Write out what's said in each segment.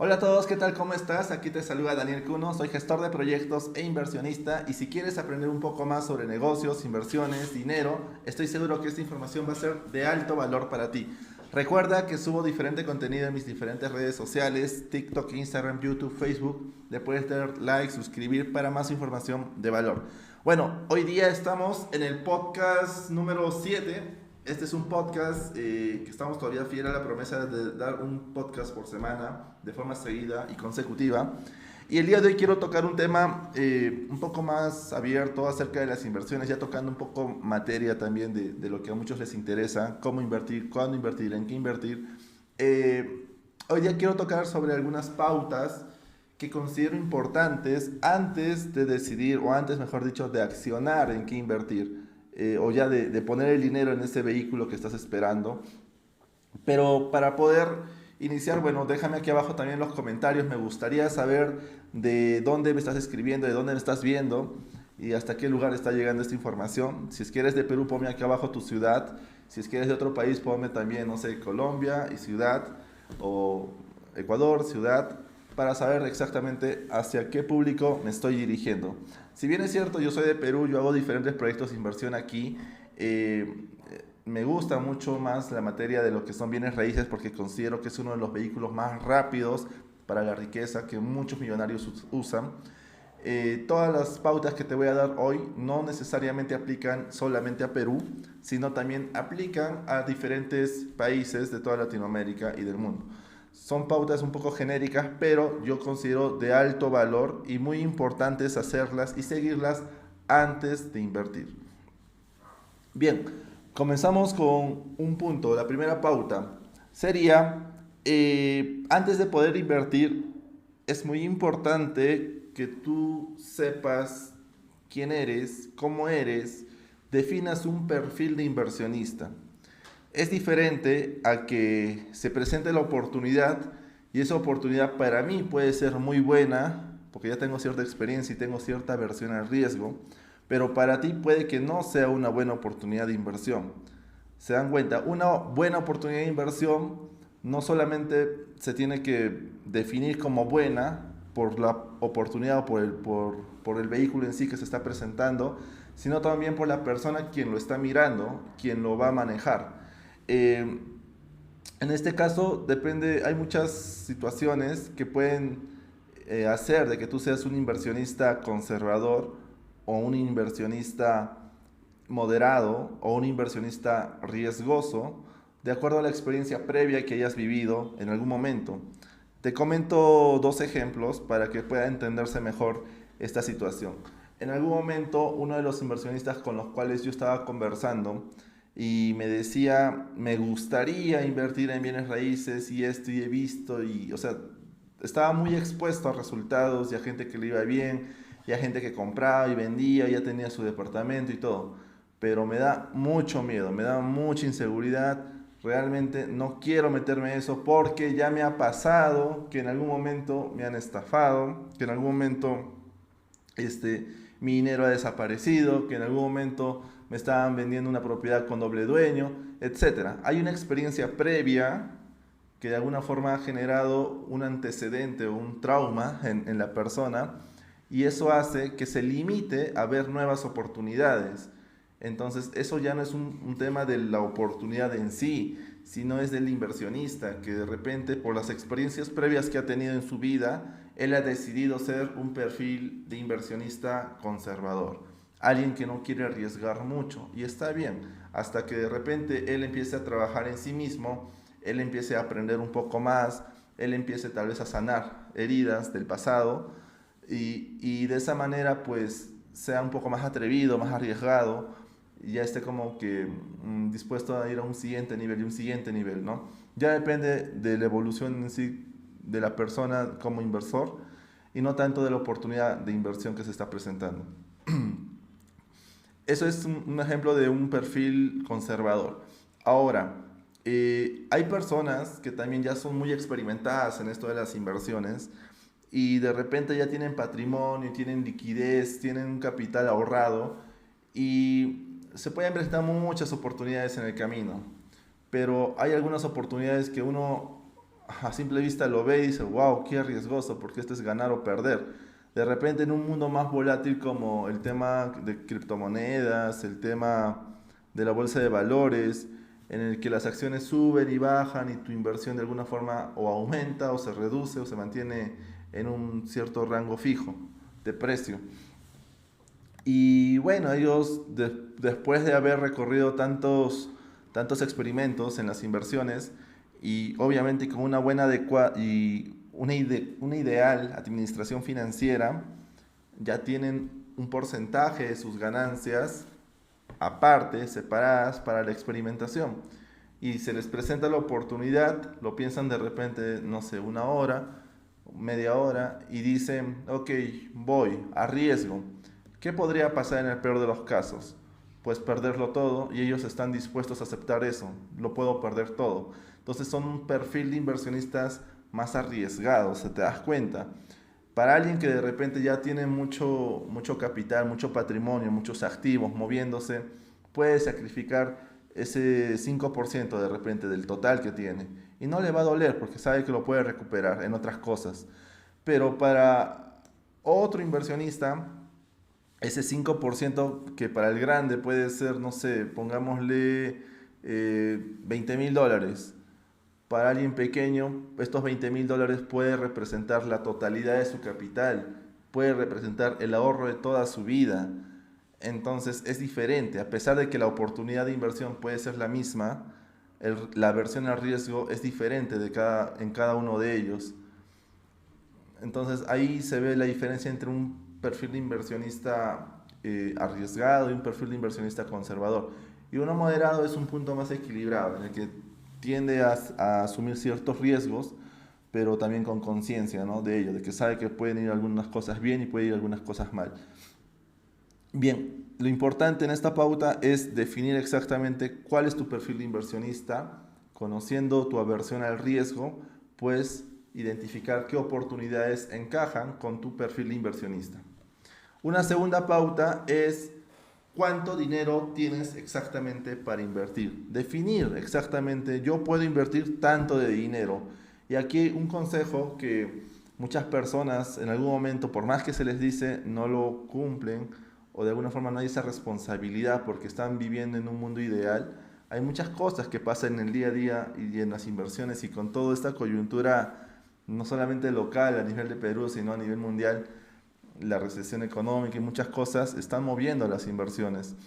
Hola a todos, ¿qué tal? ¿Cómo estás? Aquí te saluda Daniel Cuno, soy gestor de proyectos e inversionista y si quieres aprender un poco más sobre negocios, inversiones, dinero, estoy seguro que esta información va a ser de alto valor para ti. Recuerda que subo diferente contenido en mis diferentes redes sociales, TikTok, Instagram, YouTube, Facebook. Le puedes dar like, suscribir para más información de valor. Bueno, hoy día estamos en el podcast número 7. Este es un podcast que estamos todavía fiel a la promesa de dar un podcast por semana de forma seguida y consecutiva. Y el día de hoy quiero tocar un tema un poco más abierto acerca de las inversiones, ya tocando un poco materia también de lo que a muchos les interesa, cómo invertir, cuándo invertir, en qué invertir. Eh, Hoy día quiero tocar sobre algunas pautas que considero importantes antes de decidir, o antes, mejor dicho, de accionar en qué invertir, o ya de poner el dinero en ese vehículo que estás esperando. Pero para poder iniciar, bueno, déjame aquí abajo también los comentarios. Me gustaría saber de dónde me estás escribiendo, de dónde me estás viendo y hasta qué lugar está llegando esta información. Si es que eres de Perú, ponme aquí abajo tu ciudad. Si es que eres de otro país, ponme también, no sé, Colombia y ciudad, o Ecuador, ciudad, para saber exactamente hacia qué público me estoy dirigiendo. Si bien es cierto, yo soy de Perú, yo hago diferentes proyectos de inversión aquí. eh, Me gusta mucho más la materia de lo que son bienes raíces porque considero que es uno de los vehículos más rápidos para la riqueza que muchos millonarios usan. Todas las pautas que te voy a dar hoy no necesariamente aplican solamente a Perú, sino también aplican a diferentes países de toda Latinoamérica y del mundo. Son pautas un poco genéricas, pero yo considero de alto valor y muy importantes hacerlas y seguirlas antes de invertir. Bien, comenzamos con un punto. La primera pauta sería, antes de poder invertir, es muy importante que tú sepas quién eres, definas un perfil de inversionista. Es diferente a que se presente la oportunidad y esa oportunidad para mí puede ser muy buena porque ya tengo cierta experiencia y tengo cierta aversión al riesgo, pero para ti puede que no sea una buena oportunidad de inversión. Se dan cuenta, una buena oportunidad de inversión no solamente se tiene que definir como buena por la oportunidad o por el vehículo en sí que se está presentando, sino también por la persona quien lo está mirando, quien lo va a manejar. Eh, en este caso depende, hay muchas situaciones que pueden hacer de que tú seas un inversionista conservador o un inversionista moderado o un inversionista riesgoso, de acuerdo a la experiencia previa que hayas vivido en algún momento. Te comento dos ejemplos para que pueda entenderse mejor esta situación. En algún momento, uno de los inversionistas con los cuales yo estaba conversando y me decía, me gustaría invertir en bienes raíces y esto y he visto, y, o sea, estaba muy expuesto a resultados y a gente que le iba bien, y a gente que compraba y vendía, y ya tenía su departamento y todo. Pero me da mucho miedo, me da mucha inseguridad. Realmente no quiero meterme en eso porque ya me ha pasado que en algún momento me han estafado, que en algún momento este, mi dinero ha desaparecido, que en algún momento me estaban vendiendo una propiedad con doble dueño, etcétera. Hay una experiencia previa que de alguna forma ha generado un antecedente o un trauma en la persona y eso hace que se limite a ver nuevas oportunidades. Entonces, eso ya no es un tema de la oportunidad en sí, sino es del inversionista, que de repente, por las experiencias previas que ha tenido en su vida, él ha decidido ser un perfil de inversionista conservador. Alguien que no quiere arriesgar mucho. Y está bien, hasta que de repente él empiece a trabajar en sí mismo, él empiece a aprender un poco más, él empiece tal vez a sanar heridas del pasado y de esa manera pues sea un poco más atrevido, más arriesgado y ya esté como que dispuesto a ir a un siguiente nivel y un siguiente nivel, ¿no? Ya depende de la evolución en sí de la persona como inversor y no tanto de la oportunidad de inversión que se está presentando. Eso es un ejemplo de un perfil conservador. Ahora, hay personas que también ya son muy experimentadas en esto de las inversiones y de repente ya tienen patrimonio, tienen liquidez, tienen un capital ahorrado y se pueden presentar muchas oportunidades en el camino, pero hay algunas oportunidades que uno a simple vista lo ve y dice, wow, qué riesgoso, porque esto es ganar o perder. De repente en un mundo más volátil como el tema de criptomonedas, el tema de la bolsa de valores, en el que las acciones suben y bajan y tu inversión de alguna forma o aumenta o se reduce o se mantiene en un cierto rango fijo de precio. Y bueno, después de haber recorrido tantos experimentos en las inversiones y obviamente con una buena y una ideal administración financiera, ya tienen un porcentaje de sus ganancias aparte, separadas para la experimentación. Y se les presenta la oportunidad, lo piensan de repente, no sé, una hora, media hora, y dicen, ok, voy, arriesgo. ¿Qué podría pasar en el peor de los casos? Pues perderlo todo y ellos están dispuestos a aceptar eso. Lo puedo perder todo. Entonces son un perfil de inversionistas más arriesgados, ¿se te das cuenta? Para alguien que de repente ya tiene mucho capital, mucho patrimonio, muchos activos moviéndose, puede sacrificar ese 5% de repente del total que tiene. Y no le va a doler porque sabe que lo puede recuperar en otras cosas. Pero para otro inversionista, ese 5% que para el grande puede ser, no sé, pongámosle $20,000. Para alguien pequeño, estos $20,000 puede representar la totalidad de su capital, puede representar el ahorro de toda su vida. Entonces es diferente, a pesar de que la oportunidad de inversión puede ser la misma, la aversión al riesgo es diferente en cada uno de ellos. Entonces ahí se ve la diferencia entre un perfil de inversionista arriesgado y un perfil de inversionista conservador. Y uno moderado es un punto más equilibrado, en el que tiende a asumir ciertos riesgos, pero también con conciencia, ¿no?, de ello, de que sabe que pueden ir algunas cosas bien y pueden ir algunas cosas mal. Bien, lo importante en esta pauta es definir exactamente cuál es tu perfil de inversionista, conociendo tu aversión al riesgo, pues identificar qué oportunidades encajan con tu perfil de inversionista. Una segunda pauta es cuánto dinero tienes exactamente para invertir. Definir exactamente, yo puedo invertir tanto de dinero. Y aquí un consejo que muchas personas en algún momento, por más que se les dice, no lo cumplen o de alguna forma no hay esa responsabilidad porque están viviendo en un mundo ideal. Hay muchas cosas que pasan en el día a día y en las inversiones y con toda esta coyuntura, no solamente local a nivel de Perú, sino a nivel mundial, la recesión económica y muchas cosas están moviendo las inversiones.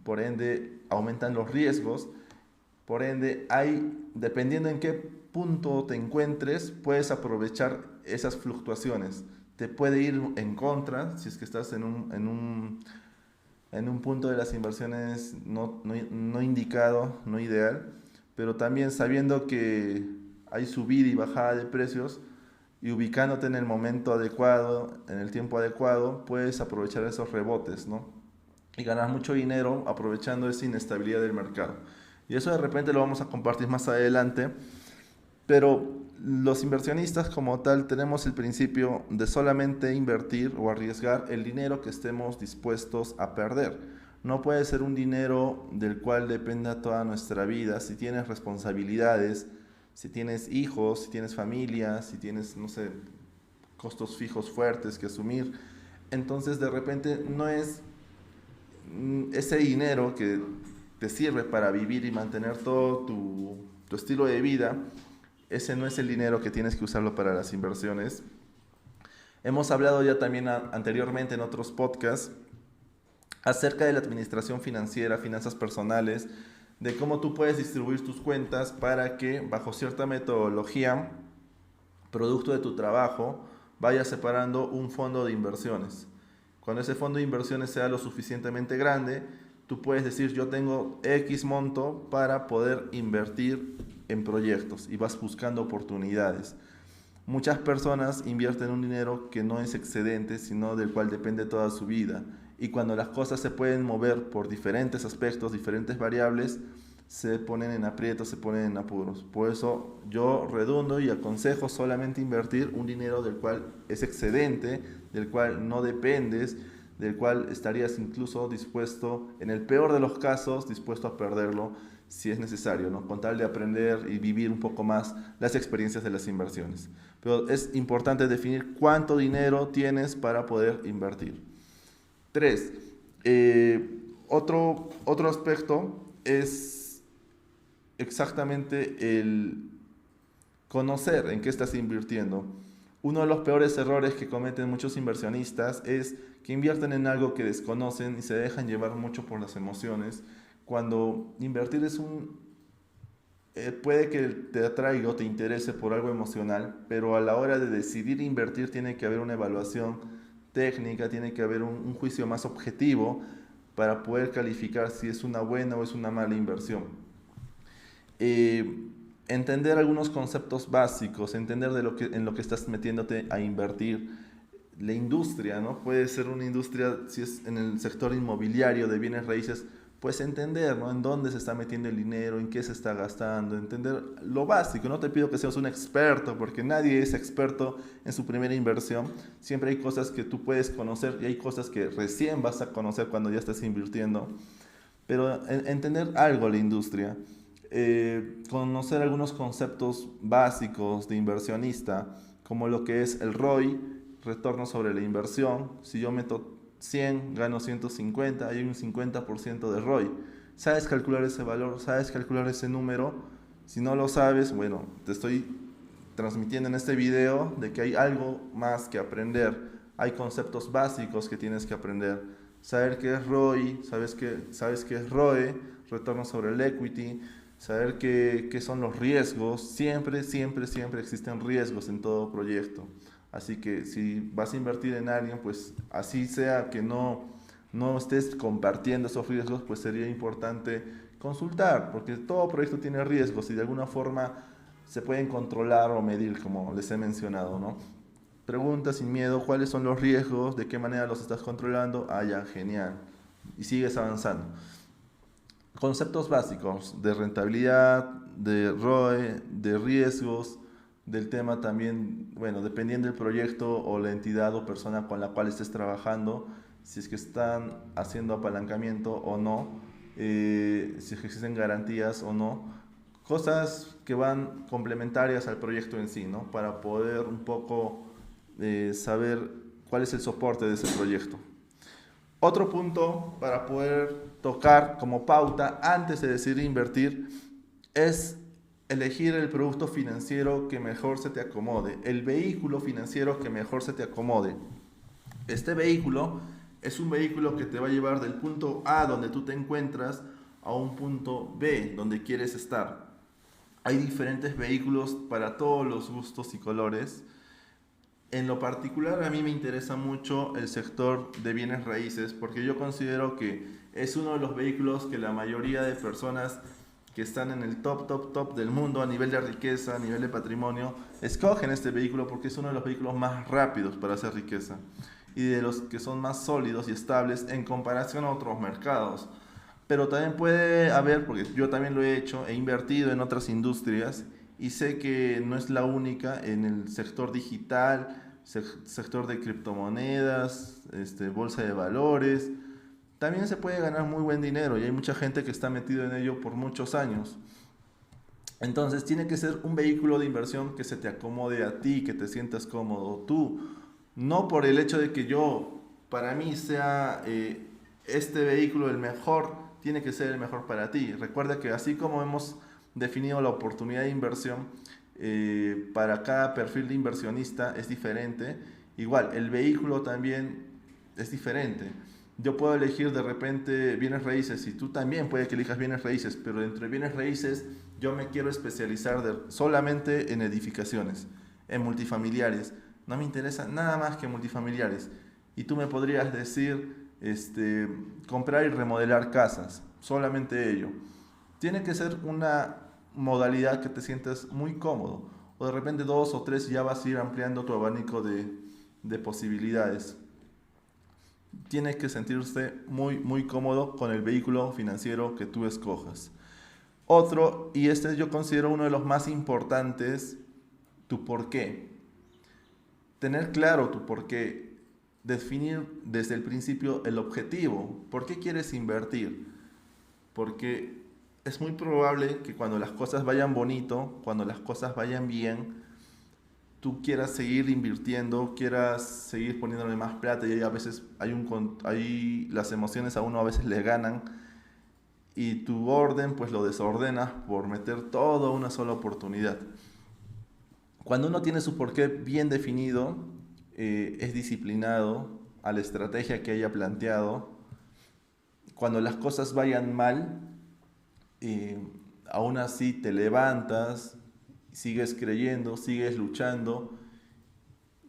Por ende, aumentan los riesgos. Por ende, dependiendo en qué punto te encuentres, puedes aprovechar esas fluctuaciones. Te puede ir en contra si es que estás en un punto de las inversiones no indicado, no ideal, pero también sabiendo que hay subida y bajada de precios y ubicándote en el momento adecuado, en el tiempo adecuado, puedes aprovechar esos rebotes, ¿no? Y ganar mucho dinero aprovechando esa inestabilidad del mercado. Y eso de repente lo vamos a compartir más adelante, pero los inversionistas como tal tenemos el principio de solamente invertir o arriesgar el dinero que estemos dispuestos a perder. No puede ser un dinero del cual dependa toda nuestra vida. Si tienes responsabilidades, si tienes hijos, si tienes familia, si tienes, no sé, costos fijos fuertes que asumir, entonces de repente no es ese dinero que te sirve para vivir y mantener todo tu estilo de vida, ese no es el dinero que tienes que usarlo para las inversiones. Hemos hablado ya también anteriormente en otros podcasts acerca de la administración financiera, finanzas personales, de cómo tú puedes distribuir tus cuentas para que bajo cierta metodología, producto de tu trabajo, vayas separando un fondo de inversiones. Cuando ese fondo de inversiones sea lo suficientemente grande, tú puedes decir, yo tengo X monto para poder invertir en proyectos y vas buscando oportunidades. Muchas personas invierten un dinero que no es excedente, sino del cual depende toda su vida. Y cuando las cosas se pueden mover por diferentes aspectos, diferentes variables, se ponen en aprietos, se ponen en apuros. Por eso yo redundo y aconsejo solamente invertir un dinero del cual es excedente, del cual no dependes, del cual estarías incluso dispuesto, en el peor de los casos, dispuesto a perderlo si es necesario, ¿no? Con tal de aprender y vivir un poco más las experiencias de las inversiones. Pero es importante definir cuánto dinero tienes para poder invertir. 3. Otro aspecto es exactamente el conocer en qué estás invirtiendo. Uno de los peores errores que cometen muchos inversionistas es que invierten en algo que desconocen y se dejan llevar mucho por las emociones, cuando invertir puede que te atraiga o te interese por algo emocional, pero a la hora de decidir invertir tiene que haber una evaluación técnica, tiene que haber un juicio más objetivo para poder calificar si es una buena o es una mala inversión. Entender algunos conceptos básicos, entender en lo que estás metiéndote a invertir. La industria, ¿no? Puede ser una industria, si es en el sector inmobiliario de bienes raíces, pues entender, ¿no? En dónde se está metiendo el dinero, en qué se está gastando, entender lo básico. No te pido que seas un experto, porque nadie es experto en su primera inversión. Siempre hay cosas que tú puedes conocer y hay cosas que recién vas a conocer cuando ya estás invirtiendo. Pero entender algo la industria, conocer algunos conceptos básicos de inversionista, como lo que es el ROI, retorno sobre la inversión. Si yo meto 100, gano 150, hay un 50% de ROI. ¿Sabes calcular ese valor? ¿Sabes calcular ese número? Si no lo sabes, bueno, te estoy transmitiendo en este video de que hay algo más que aprender. Hay conceptos básicos que tienes que aprender. Saber qué es ROI, sabes qué es ROE, retorno sobre el equity, saber qué son los riesgos. Siempre existen riesgos en todo proyecto. Así que si vas a invertir en alguien, pues así sea que no estés compartiendo esos riesgos, pues sería importante consultar, porque todo proyecto tiene riesgos y de alguna forma se pueden controlar o medir, como les he mencionado, ¿no? Pregunta sin miedo, ¿cuáles son los riesgos? ¿De qué manera los estás controlando? Ah, ya, genial. Y sigues avanzando. Conceptos básicos de rentabilidad, de ROE, de riesgos, del tema también, bueno, dependiendo del proyecto o la entidad o persona con la cual estés trabajando, si es que están haciendo apalancamiento o no, si es que existen garantías o no, cosas que van complementarias al proyecto en sí, ¿no? Para poder un poco saber cuál es el soporte de ese proyecto. Otro punto para poder tocar como pauta antes de decidir invertir es elegir el producto financiero que mejor se te acomode, el vehículo financiero que mejor se te acomode. Este vehículo es un vehículo que te va a llevar del punto A donde tú te encuentras a un punto B donde quieres estar. Hay diferentes vehículos para todos los gustos y colores. En lo particular a mí me interesa mucho el sector de bienes raíces porque yo considero que es uno de los vehículos que la mayoría de personas que están en el top del mundo a nivel de riqueza, a nivel de patrimonio, escogen este vehículo porque es uno de los vehículos más rápidos para hacer riqueza y de los que son más sólidos y estables en comparación a otros mercados. Pero también puede haber, porque yo también lo he hecho, he invertido en otras industrias y sé que no es la única en el sector digital, sector de criptomonedas, bolsa de valores. También se puede ganar muy buen dinero y hay mucha gente que está metido en ello por muchos años. Entonces tiene que ser un vehículo de inversión que se te acomode a ti, que te sientas cómodo tú. No por el hecho de que para mí sea este vehículo el mejor, tiene que ser el mejor para ti. Recuerda que así como hemos definido la oportunidad de inversión, para cada perfil de inversionista es diferente. Igual, el vehículo también es diferente. Yo puedo elegir de repente bienes raíces y tú también puedes que elijas bienes raíces, pero entre bienes raíces yo me quiero especializar solamente en edificaciones, en multifamiliares. No me interesa nada más que multifamiliares. Y tú me podrías decir, comprar y remodelar casas, solamente ello. Tiene que ser una modalidad que te sientas muy cómodo. O de repente 2 o 3 ya vas a ir ampliando tu abanico de posibilidades. Tienes que sentirse muy cómodo con el vehículo financiero que tú escojas. Otro, y yo considero uno de los más importantes, tu por qué. Tener claro tu por qué. Definir desde el principio el objetivo. ¿Por qué quieres invertir? Porque es muy probable que cuando las cosas vayan bonito, cuando las cosas vayan bien, tú quieras seguir invirtiendo, quieras seguir poniéndole más plata y ahí a veces hay las emociones a uno a veces le ganan y tu orden pues lo desordenas por meter todo a una sola oportunidad. Cuando uno tiene su porqué bien definido, es disciplinado a la estrategia que haya planteado, cuando las cosas vayan mal, eh, aún así te levantas, sigues creyendo, sigues luchando,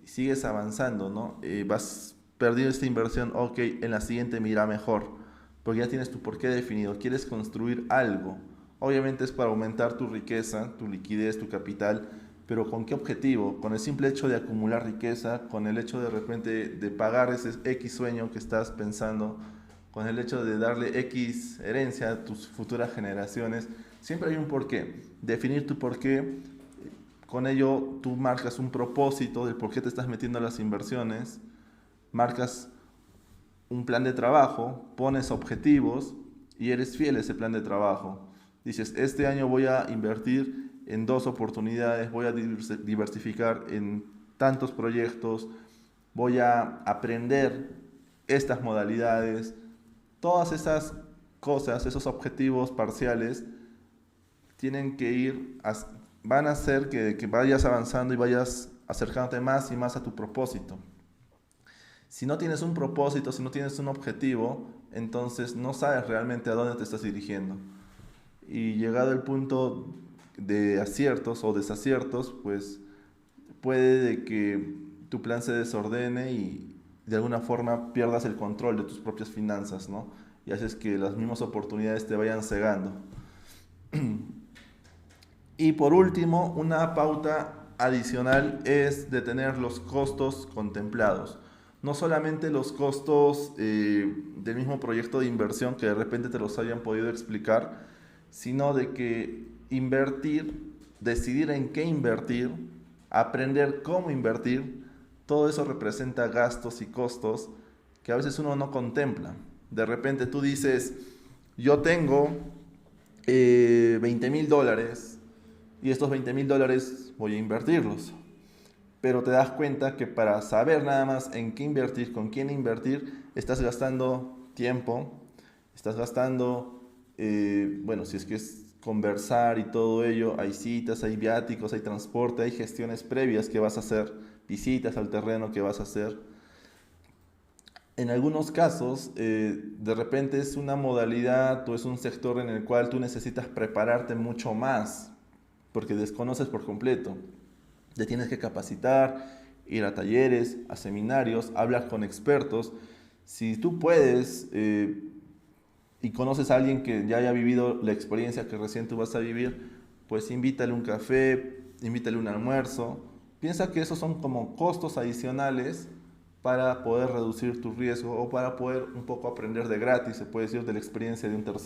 sigues avanzando, ¿no? Vas perdiendo esta inversión, ok, en la siguiente me irá mejor, porque ya tienes tu porqué definido, quieres construir algo. Obviamente es para aumentar tu riqueza, tu liquidez, tu capital, pero ¿con qué objetivo? Con el simple hecho de acumular riqueza, con el hecho de repente de pagar ese X sueño que estás pensando, con el hecho de darle X herencia a tus futuras generaciones. Siempre hay un porqué. Definir tu porqué, con ello tú marcas un propósito del por qué te estás metiendo a las inversiones, marcas un plan de trabajo, pones objetivos y eres fiel a ese plan de trabajo. Dices, este año voy a invertir en 2 oportunidades, voy a diversificar en tantos proyectos, voy a aprender estas modalidades, todas esas cosas, esos objetivos parciales tienen que van a hacer que vayas avanzando y vayas acercándote más y más a tu propósito. Si no tienes un propósito, si no tienes un objetivo, entonces no sabes realmente a dónde te estás dirigiendo. Y llegado el punto de aciertos o desaciertos, pues puede de que tu plan se desordene y de alguna forma pierdas el control de tus propias finanzas, ¿no? Y haces que las mismas oportunidades te vayan cegando. Y por último, una pauta adicional es de tener los costos contemplados. No solamente los costos del mismo proyecto de inversión que de repente te los hayan podido explicar, sino de que invertir, decidir en qué invertir, aprender cómo invertir, todo eso representa gastos y costos que a veces uno no contempla. De repente tú dices, yo tengo $20,000 y estos $20,000 voy a invertirlos. Pero te das cuenta que para saber nada más en qué invertir, con quién invertir, estás gastando tiempo, estás gastando, bueno, si es que es conversar y todo ello, hay citas, hay viáticos, hay transporte, hay gestiones previas que vas a hacer, visitas al terreno que vas a hacer. En algunos casos, de repente es una modalidad o es un sector en el cual tú necesitas prepararte mucho más porque desconoces por completo. Te tienes que capacitar, ir a talleres, a seminarios, hablar con expertos. Si tú puedes y conoces a alguien que ya haya vivido la experiencia que recién tú vas a vivir, pues invítale un café, invítale un almuerzo. Piensa que esos son como costos adicionales para poder reducir tu riesgo o para poder un poco aprender de gratis, se puede decir, de la experiencia de un tercero.